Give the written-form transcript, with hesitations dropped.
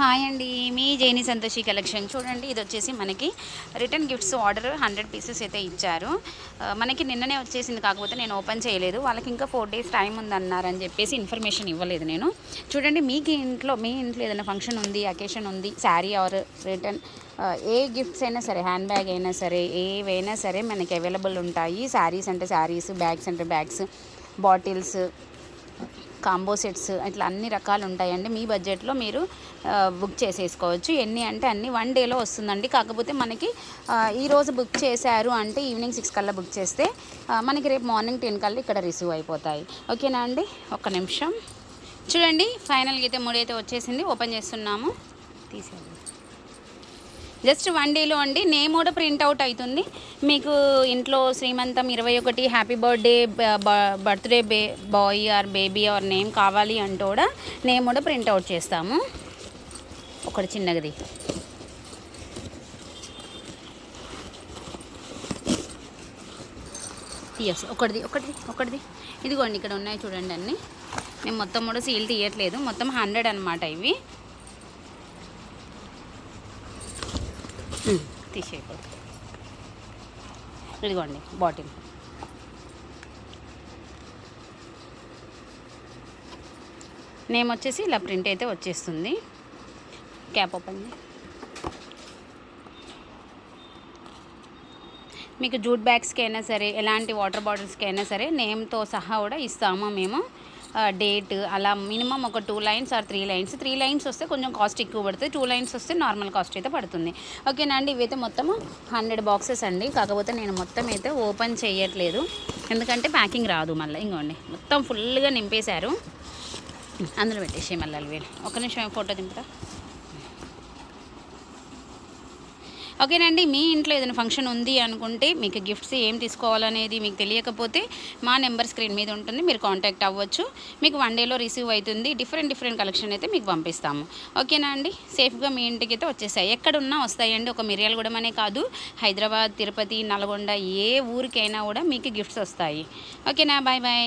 Hi అండి, మీ జైని Santoshi collection చూడండి. ఇది వచ్చేసి మనకి రిటర్న్ గిఫ్ట్స్ ఆర్డర్ 100 పీసెస్ అయితే ఇచ్చారు. మనకి నిన్ననే వచ్చేసింది, కాకపోతే నేను ఓపెన్ చేయలేదు. వాళ్ళకి ఇంకా 4 డేస్ టైం ఉందన్నారని చెప్పేసి ఇన్ఫర్మేషన్ ఇవ్వలేదు నేను. చూడండి, మీ ఇంట్లో ఏదైనా ఫంక్షన్ ఉంది, అకేషన్ ఉంది, శారీ ఆర్ రిటర్న్ ఏ గిఫ్ట్స్ అయినా సరే, హ్యాండ్ బ్యాగ్ అయినా సరే, ఏవైనా సరే మనకి అవైలబుల్ ఉంటాయి. శారీస్ అంటే శారీస్, బ్యాగ్స్ అంటే బ్యాగ్స్, బాటిల్స్, కాంబో సెట్స్ ఇట్లా అన్ని రకాలు ఉంటాయండి. మీ బడ్జెట్లో మీరు బుక్ చేసేసుకోవచ్చు. ఎన్ని అంటే అన్ని 1 డేలో వస్తుందండి. కాకపోతే మనకి ఈరోజు బుక్ చేశారు అంటే ఈవినింగ్ 6 కల్లా బుక్ చేస్తే మనకి రేపు మార్నింగ్ 10 కల్లా ఇక్కడ రిసీవ్ అయిపోతాయి. ఓకేనా అండి? ఒక్క నిమిషం చూడండి. ఫైనల్గా అయితే 3 అయితే వచ్చేసింది. ఓపెన్ చేస్తున్నాము. తీసేయండి. జస్ట్ 1 డేలో అండి. నేమ్ కూడా ప్రింట్అవుట్ అవుతుంది. మీకు ఇంట్లో శ్రీమంతం 21 happy birthday boy or baby or name కావాలి అంటే కూడా నేమ్ కూడా ప్రింట్అవుట్ చేస్తాము. ఒకటి చిన్నది తీయచ్చు. ఒకటిది ఇదిగోండి, ఇక్కడ ఉన్నాయి చూడండి అన్నీ. నేను మొత్తం కూడా సీల్ తీయట్లేదు. మొత్తం 100 అనమాట ఇవి. తీసేయకూడదు. ఇదిగోండి బాటిల్. నేమ్ వచ్చేసి ఇలా ప్రింట్ అయితే వచ్చేస్తుంది. Cap open. మీకు జూట్ బ్యాగ్స్కి అయినా సరే, ఎలాంటి వాటర్ బాటిల్స్కి అయినా సరే నేమ్తో సహా కూడా ఇస్తాము మేము. డేట్ అలా మినిమం ఒక 2 లైన్స్ ఆర్ 3 లైన్స్. 3 లైన్స్ వస్తే కొంచెం కాస్ట్ ఎక్కువ పడుతుంది. 2 లైన్స్ వస్తే నార్మల్ కాస్ట్ అయితే పడుతుంది. ఓకేనా అండి? ఇవైతే మొత్తం 100 బాక్సెస్ అండి. కాకపోతే నేను మొత్తం అయితే ఓపెన్ చేయట్లేదు, ఎందుకంటే ప్యాకింగ్ రాదు మళ్ళీ. ఇంకోండి, మొత్తం ఫుల్గా నింపేశారు. అందులో పెట్టేసి మళ్ళీ అవి. ఒక నిమిషం ఫోటో దింపుతా. ఓకేనండి. మీ ఇంట్లో ఏదైనా ఫంక్షన్ ఉంది అనుకుంటే, మీకు గిఫ్ట్స్ ఏం తీసుకోవాలనేది మీకు తెలియకపోతే మా నెంబర్ స్క్రీన్ మీద ఉంటుంది, మీరు కాంటాక్ట్ అవ్వచ్చు. మీకు 1 డేలో రిసీవ్ అవుతుంది. డిఫరెంట్ కలెక్షన్ అయితే మీకు పంపిస్తాము. ఓకేనా అండి? సేఫ్గా మీ ఇంటికి అయితే వచ్చేసాయి. ఎక్కడున్నా వస్తాయండి. ఒక మిర్యాలగూడమనే కాదు, హైదరాబాద్, తిరుపతి, నల్గొండ, ఏ ఊరికైనా కూడా మీకు గిఫ్ట్స్ వస్తాయి. ఓకేనా? Bye bye.